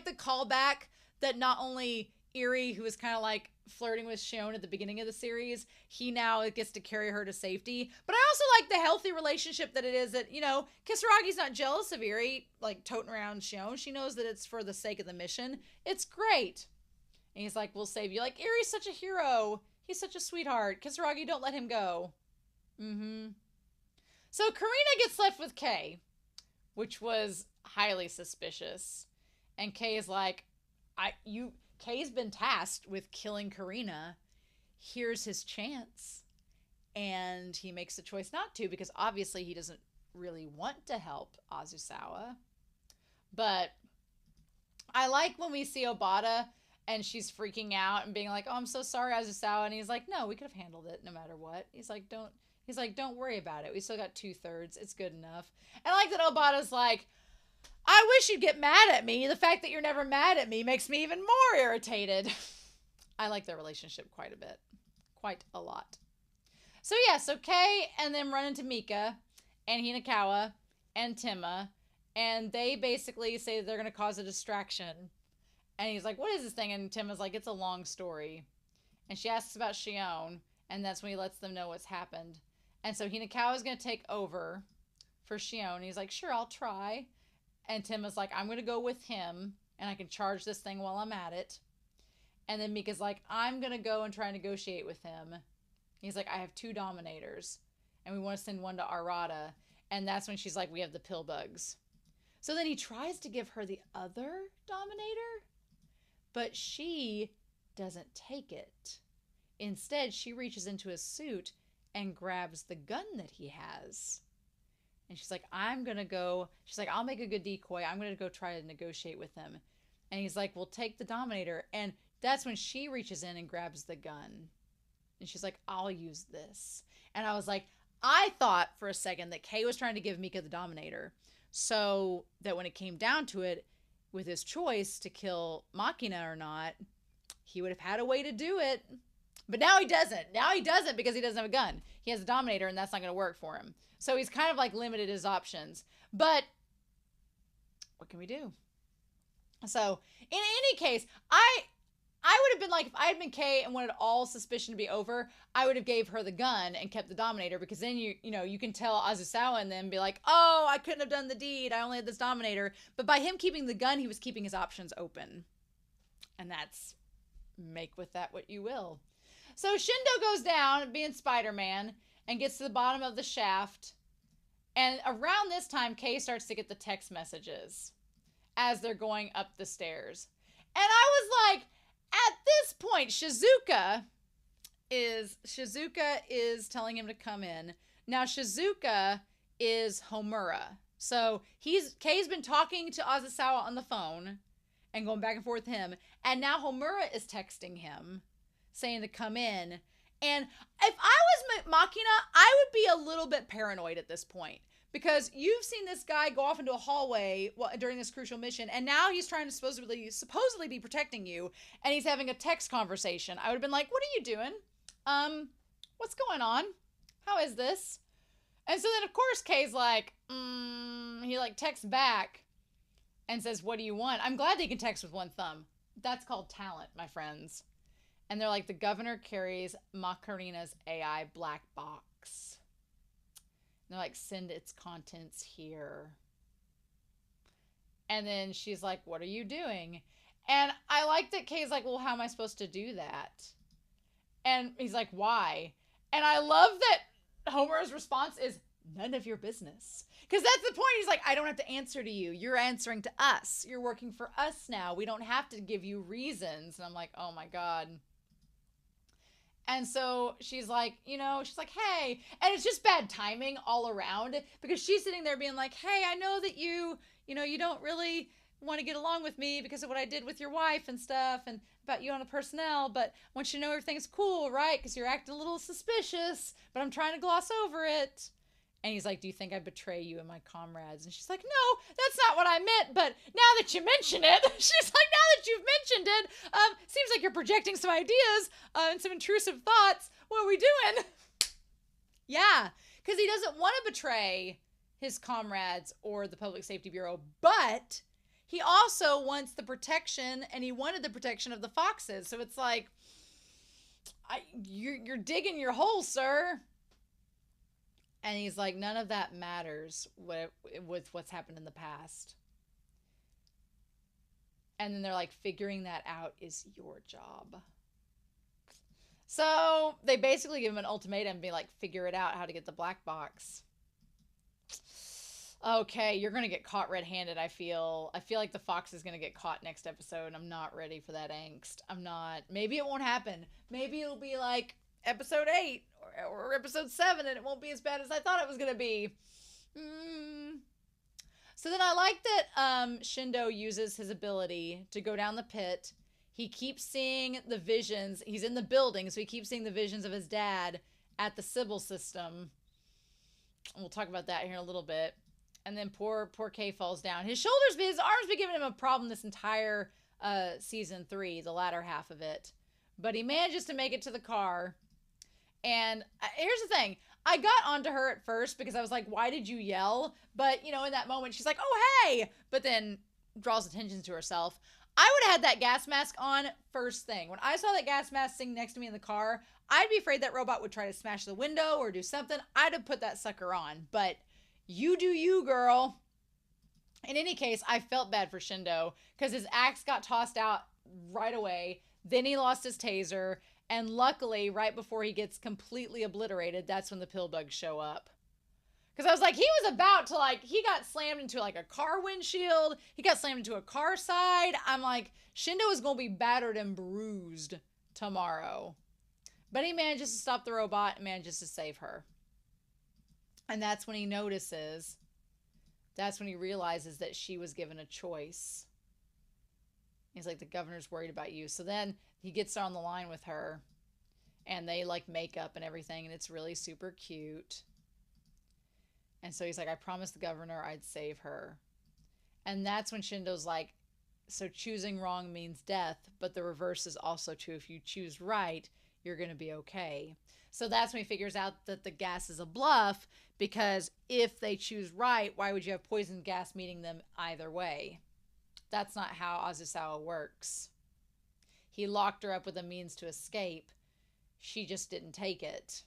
the callback that not only Eri, who was kind of like flirting with Shion at the beginning of the series, he now gets to carry her to safety. But I also like the healthy relationship that it is that, Kisaragi's not jealous of Eri, like toting around Shion. She knows that it's for the sake of the mission. It's great. And he's like, we'll save you. Like, Eri's such a hero. He's such a sweetheart. Kisaragi, don't let him go. So Karina gets left with Kei, which was highly suspicious. And Kei is like, Kei's been tasked with killing Karina. Here's his chance. And he makes the choice not to because obviously he doesn't really want to help Azusawa. But I like when we see Obata and she's freaking out and being like, "Oh, I'm so sorry, Azusawa," and he's like, "No, we could have handled it no matter what." He's like, "Don't worry about it. We still got 2/3. It's good enough." And I like that Obata's like, "I wish you'd get mad at me. The fact that you're never mad at me makes me even more irritated." I like their relationship quite a bit. Quite a lot. So yeah, so Kei and them run into Mika and Hinakawa and Temma, and they basically say that they're going to cause a distraction. And he's like, "What is this thing?" And Temma's like, "It's a long story." And she asks about Shion, and that's when he lets them know what's happened. And so Hinakawa's going to take over for Shion. And he's like, "Sure, I'll try." And Temma's like, "I'm going to go with him, and I can charge this thing while I'm at it." And then Mika's like, "I'm going to go and try and negotiate with him." He's like, "I have 2 dominators, and we want to send one to Arata." And that's when she's like, "We have the pill bugs." So then he tries to give her the other dominator, but she doesn't take it. Instead, she reaches into his suit and grabs the gun that he has. And she's like, she's like, "I'll make a good decoy. I'm going to go try to negotiate with him." And he's like, "Well, take the dominator." And that's when she reaches in and grabs the gun. And she's like, "I'll use this." And I was like, I thought for a second that Kei was trying to give Mika the dominator so that when it came down to it, with his choice to kill Machina or not, he would have had a way to do it. But now he doesn't. Now he doesn't because he doesn't have a gun. He has a dominator, and that's not going to work for him. So he's kind of like limited his options. But what can we do? So in any case, I would have been like, if I had been Kei and wanted all suspicion to be over, I would have gave her the gun and kept the dominator, because then you can tell Azusawa and then be like, "Oh, I couldn't have done the deed. I only had this dominator." But by him keeping the gun, he was keeping his options open. And that's, make with that what you will. So Shindo goes down, being Spider-Man, and gets to the bottom of the shaft. And around this time, Kei starts to get the text messages as they're going up the stairs. And I was like, at this point, Shizuka is telling him to come in. Now, Shizuka is Homura. So Kei's been talking to Azusawa on the phone and going back and forth with him. And now Homura is texting him saying to come in. And if I was Machina, I would be a little bit paranoid at this point. Because you've seen this guy go off into a hallway during this crucial mission, and now he's trying to supposedly be protecting you, and he's having a text conversation. I would have been like, "What are you doing? What's going on? How is this?" And so then, of course, Kei's like, he like texts back and says, "What do you want?" I'm glad they can text with one thumb. That's called talent, my friends. And they're like, "The governor carries Macarina's AI black box." They're like, "Send its contents here." And then she's like, "What are you doing?" And I like that Kei's like, "Well, how am I supposed to do that?" And he's like, "Why?" And I love that Homer's response is, "None of your business." Because that's the point. He's like, "I don't have to answer to you. You're answering to us. You're working for us now. We don't have to give you reasons." And I'm like, oh my God. And so she's like, "Hey," and it's just bad timing all around, because she's sitting there being like, "Hey, I know that you don't really want to get along with me because of what I did with your wife and stuff, and about you on the personnel, but I want you to know everything's cool, right? Because you're acting a little suspicious, but I'm trying to gloss over it." And he's like, "Do you think I betray you and my comrades?" And she's like, "No, that's not what I meant, but now that you mention it," she's like, "now that you've mentioned it, seems like you're projecting some ideas and some intrusive thoughts. What are we doing?" Yeah, because he doesn't want to betray his comrades or the Public Safety Bureau, but he also wants the protection, and he wanted the protection of the Foxes. So it's like, you're digging your hole, sir. And he's like, "None of that matters with what's happened in the past." And then they're like, "Figuring that out is your job." So they basically give him an ultimatum and be like, "Figure it out, how to get the black box." Okay, you're going to get caught red-handed, I feel. I feel like the Fox is going to get caught next episode. I'm not ready for that angst. I'm not. Maybe it won't happen. Maybe it'll be like episode 8 or episode 7 and it won't be as bad as I thought it was going to be. So then I like that Shindo uses his ability to go down the pit. He keeps seeing the visions. He's in the building, so he keeps seeing the visions of his dad at the Sybil system. We'll talk about that here in a little bit. And then poor Kay falls down. His arms been giving him a problem this entire season 3, the latter half of it. But he manages to make it to the car. And here's the thing. I got onto her at first because I was like, why did you yell? But, you know, in that moment, she's like, oh, hey. But then draws attention to herself. I would have had that gas mask on first thing. When I saw that gas mask sitting next to me in the car, I'd be afraid that robot would try to smash the window or do something. I'd have put that sucker on. But you do you, girl. In any case, I felt bad for Shindo because his axe got tossed out right away. Then he lost his taser. And luckily, right before he gets completely obliterated, that's when the pill bugs show up. Because I was like, he was about to, like, he got slammed into, like, a car windshield. He got slammed into a car side. I'm like, Shindo is going to be battered and bruised tomorrow. But he manages to stop the robot and manages to save her. And that's when he notices, that's when he realizes that she was given a choice. He's like, the governor's worried about you. So then he gets on the line with her. And they, like, make up and everything. And it's really super cute. And so he's like, I promised the governor I'd save her. And that's when Shindo's like, so choosing wrong means death, but the reverse is also true. If you choose right, you're going to be okay. So that's when he figures out that the gas is a bluff, because if they choose right, why would you have poison gas meeting them either way? That's not how Azusawa works. He locked her up with a means to escape. She just didn't take it.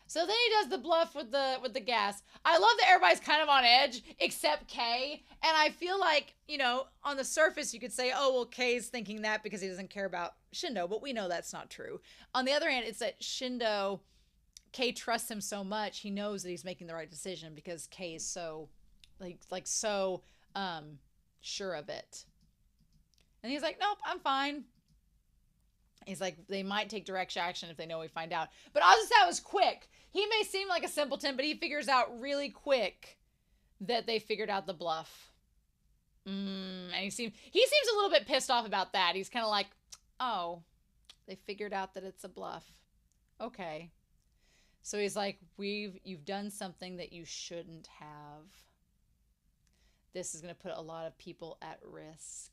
So then he does the bluff with the gas. I love that everybody's kind of on edge, except Kay. And I feel like, you know, on the surface you could say, oh, well, Kay's thinking that because he doesn't care about Shindo. But we know that's not true. On the other hand, it's that Shindo, Kay trusts him so much, he knows that he's making the right decision because Kay is so, so sure of it. And he's like, nope, I'm fine. He's like, they might take direct action if they know we find out. But Azusawa was quick. He may seem like a simpleton, but he figures out really quick that they figured out the bluff. And he seems a little bit pissed off about that. He's kind of like, oh, they figured out that it's a bluff. Okay. So he's like, you've done something that you shouldn't have. This is going to put a lot of people at risk.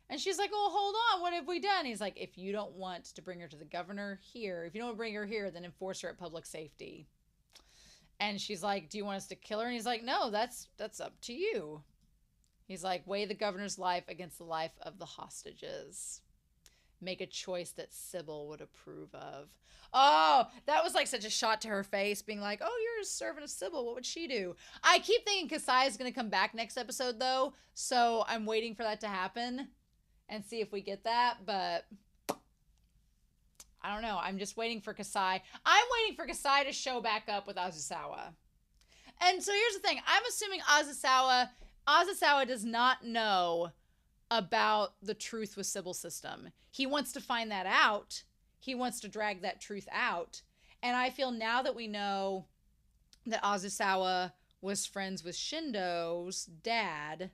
And she's like, oh, hold on. What have we done? He's like, if you don't want to bring her to the governor here, if you don't want to bring her here, then enforce her at public safety. And she's like, do you want us to kill her? And he's like, no, that's up to you. He's like, weigh the governor's life against the life of the hostages. Make a choice that Sybil would approve of. Oh, that was like such a shot to her face, being like, oh, you're a servant of Sybil. What would she do? I keep thinking Kasai is going to come back next episode, though. So I'm waiting for that to happen and see if we get that, but I don't know. I'm just waiting for Kasai. I'm waiting for Kasai to show back up with Azusawa. And so here's the thing. I'm assuming Azusawa does not know about the truth with Sybil system. He wants to find that out. He wants to drag that truth out. And I feel now that we know that Azusawa was friends with Shindo's dad,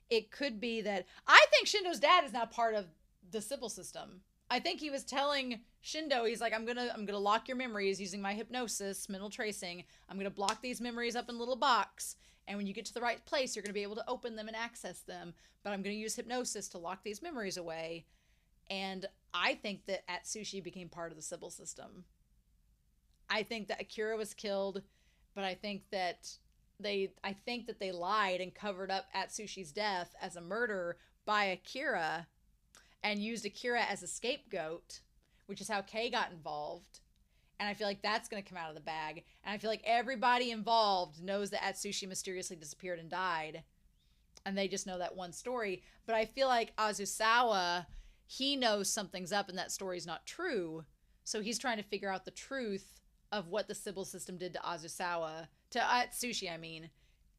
it could be that I think Shindo's dad is now part of the Sybil system. I think he was telling Shindo, he's like, I'm gonna lock your memories using my hypnosis, mental tracing. I'm gonna block these memories up in a little box, and when you get to the right place, you're gonna be able to open them and access them. But I'm gonna use hypnosis to lock these memories away. And I think that Atsushi became part of the Sybil system. I think that Akira was killed, but I think that they lied and covered up Atsushi's death as a murder by Akira and used Akira as a scapegoat, which is how Kay got involved. And I feel like that's going to come out of the bag. And I feel like everybody involved knows that Atsushi mysteriously disappeared and died. And they just know that one story. But I feel like Azusawa, he knows something's up and that story's not true. So he's trying to figure out the truth of what the Sybil system did to Azusawa. To Atsushi, I mean.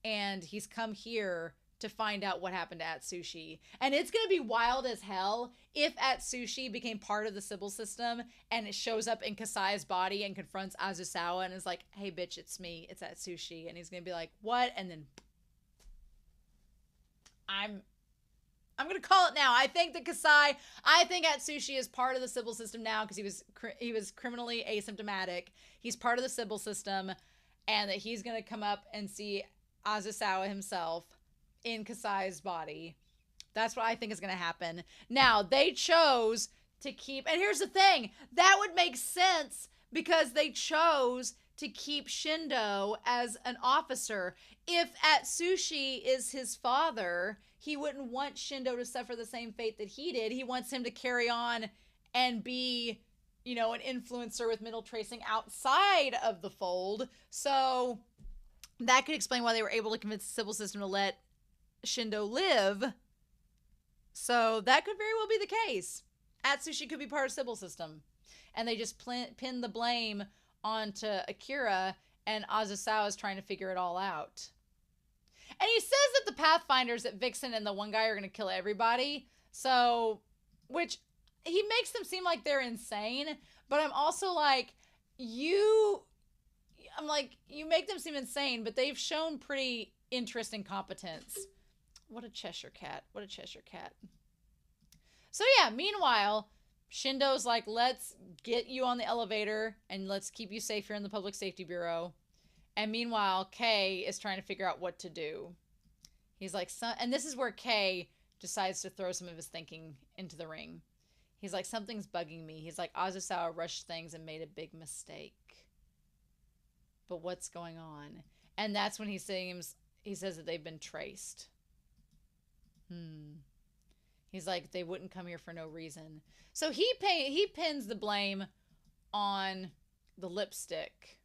And he's come here to find out what happened to Atsushi. And it's going to be wild as hell if Atsushi became part of the Sybil system and it shows up in Kasai's body and confronts Azusawa and is like, hey, bitch, it's me. It's Atsushi. And he's going to be like, what? And then I'm going to call it now. I think that I think Atsushi is part of the Sybil system now because he was criminally asymptomatic. He's part of the Sybil system, and that he's going to come up and see Azusawa himself in Kasai's body. That's what I think is going to happen. Now, they chose to keep, and here's the thing, that would make sense because they chose to keep Shindo as an officer. If Atsushi is his father, he wouldn't want Shindo to suffer the same fate that he did. He wants him to carry on and be, you know, an influencer with middle tracing outside of the fold. So that could explain why they were able to convince the Sybil system to let Shindo live. So that could very well be the case. Atsushi could be part of Sybil system. And they just pinned the blame onto Akira, and Azusawa is trying to figure it all out. And he says that the Pathfinders, that Vixen and the one guy are going to kill everybody. So, which he makes them seem like they're insane. But I'm also like, you make them seem insane, but they've shown pretty interesting competence. What a Cheshire cat. What a Cheshire cat. So yeah, meanwhile, Shindo's like, let's get you on the elevator and let's keep you safe here in the Public Safety Bureau. And meanwhile, Kay is trying to figure out what to do. He's like, and this is where Kay decides to throw some of his thinking into the ring. He's like, something's bugging me. He's like, Azusawa rushed things and made a big mistake. But what's going on? And that's when he says that they've been traced. He's like, they wouldn't come here for no reason. So he pins the blame on the lipstick.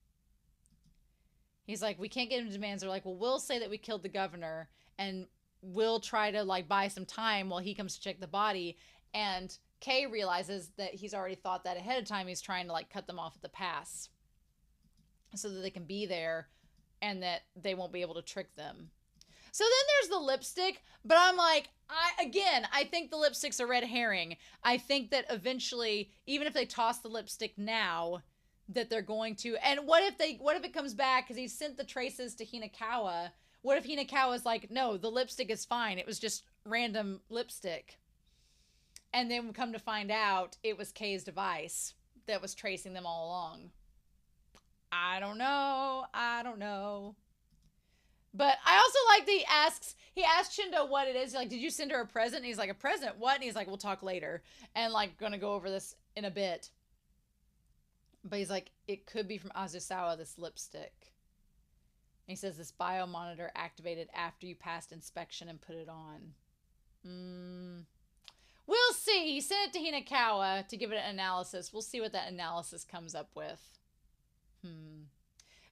He's like, we can't get him demands. They're like, well, we'll say that we killed the governor and we'll try to like buy some time while he comes to check the body. And Kay realizes that he's already thought that ahead of time. He's trying to like cut them off at the pass so that they can be there and that they won't be able to trick them. So then there's the lipstick, but I'm like, I think the lipstick's a red herring. I think that eventually, even if they toss the lipstick now, that they're going to, and what if it comes back, because he sent the traces to Hinakawa, what if Hinakawa's like, no, the lipstick is fine, it was just random lipstick. And then we come to find out it was Kay's device that was tracing them all along. I don't know. But I also like that he asked Shindo what it is. Like, did you send her a present? And he's like, a present? What? And he's like, we'll talk later. And like, gonna go over this in a bit. But he's like, it could be from Azusawa, this lipstick. And he says, this biomonitor activated after you passed inspection and put it on. We'll see. He sent it to Hinakawa to give it an analysis. We'll see what that analysis comes up with.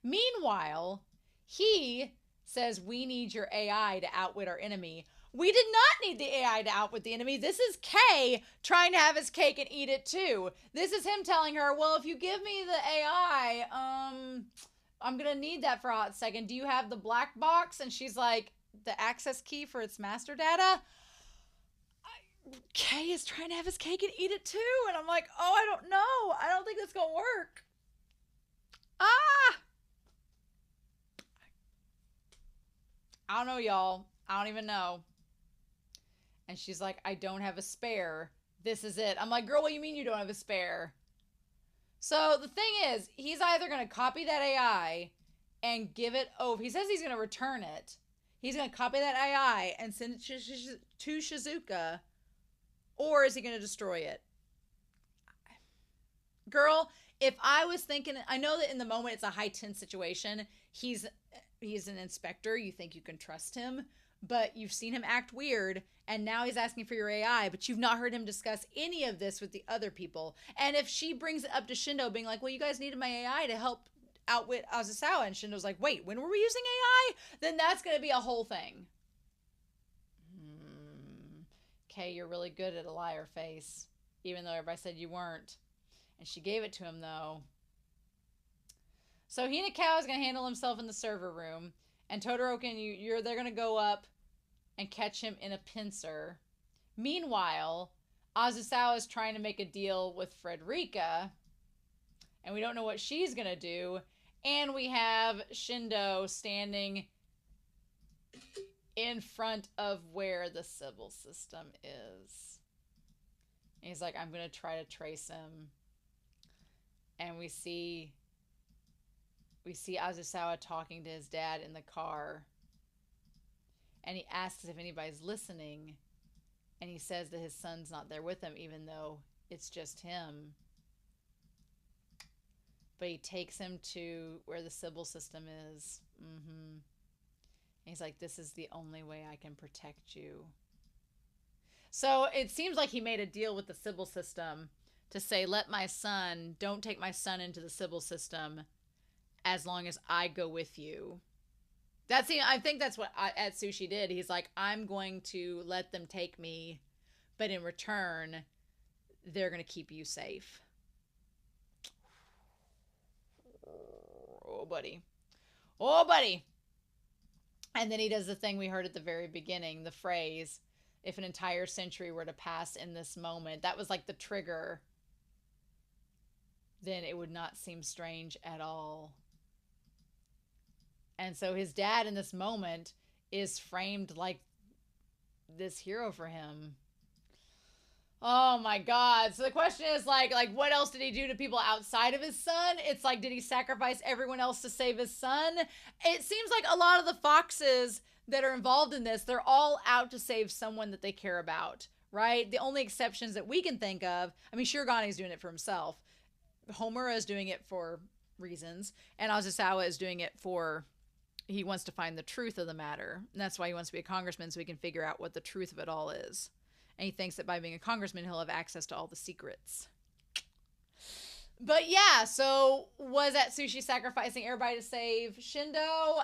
Meanwhile, he says, we need your AI to outwit our enemy. We did not need the AI to outwit the enemy. This is Kay trying to have his cake and eat it too. This is him telling her, well, if you give me the AI, I'm going to need that for a hot second. Do you have the black box? And she's like, the access key for its master data? Kay is trying to have his cake and eat it too. And I'm like, oh, I don't know. I don't think that's going to work. I don't know, y'all. I don't even know. And she's like, I don't have a spare. This is it. I'm like, girl, what do you mean you don't have a spare? So the thing is, he's either going to copy that AI and give it over. He says he's going to return it. He's going to copy that AI and send it to Shizuka. Or is he going to destroy it? Girl, if I was thinking, I know that in the moment it's a high tense situation. He's an inspector. You think you can trust him, but you've seen him act weird, and now he's asking for your AI, but you've not heard him discuss any of this with the other people. And if she brings it up to Shindo being like, well, you guys needed my AI to help outwit Azusawa, and Shindo's like, wait, when were we using AI? Then that's going to be a whole thing. Okay, you're really good at a liar face, even though everybody said you weren't. And she gave it to him, though. So Hinakawa is going to handle himself in the server room. And Todoroki and they're going to go up and catch him in a pincer. Meanwhile, Azusawa is trying to make a deal with Frederica, and we don't know what she's going to do. And we have Shindo standing in front of where the Sybil system is. And he's like, I'm going to try to trace him. And we see Azusawa talking to his dad in the car. And he asks if anybody's listening. And he says that his son's not there with him, even though it's just him. But he takes him to where the Sybil system is. And he's like, this is the only way I can protect you. So it seems like he made a deal with the Sybil system to say, don't take my son into the Sybil system as long as I go with you. I think that's what Atsushi did. He's like, I'm going to let them take me, but in return, they're going to keep you safe. Oh, buddy. Oh, buddy. And then he does the thing we heard at the very beginning, the phrase, if an entire century were to pass in this moment, that was like the trigger, then it would not seem strange at all. And so his dad in this moment is framed like this hero for him. Oh my God. So the question is like what else did he do to people outside of his son? It's like, did he sacrifice everyone else to save his son? It seems like a lot of the foxes that are involved in this, they're all out to save someone that they care about, right? The only exceptions that we can think of, I mean, Shiragani's doing it for himself. Homura is doing it for reasons, and Azusawa is doing it for, he wants to find the truth of the matter. And that's why he wants to be a congressman, so he can figure out what the truth of it all is. And he thinks that by being a congressman, he'll have access to all the secrets. But yeah, so was Atsushi sacrificing everybody to save Shindo?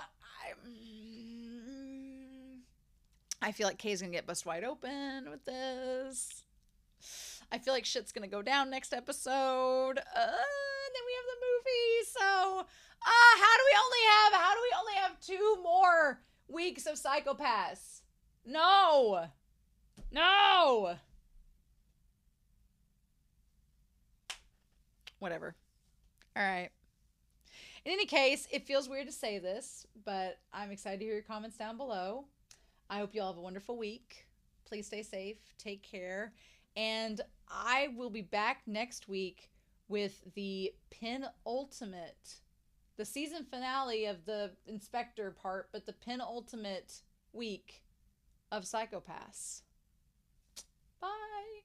I feel like Kay's gonna get bust wide open with this. I feel like shit's gonna go down next episode. And then we have the movie. So, how do we only have 2 more weeks of Psycho-Pass? No. Whatever. All right. In any case, it feels weird to say this, but I'm excited to hear your comments down below. I hope you all have a wonderful week. Please stay safe. Take care. And I will be back next week with the penultimate, the season finale of the Inspector part, but the penultimate week of Psycho-Pass. Bye.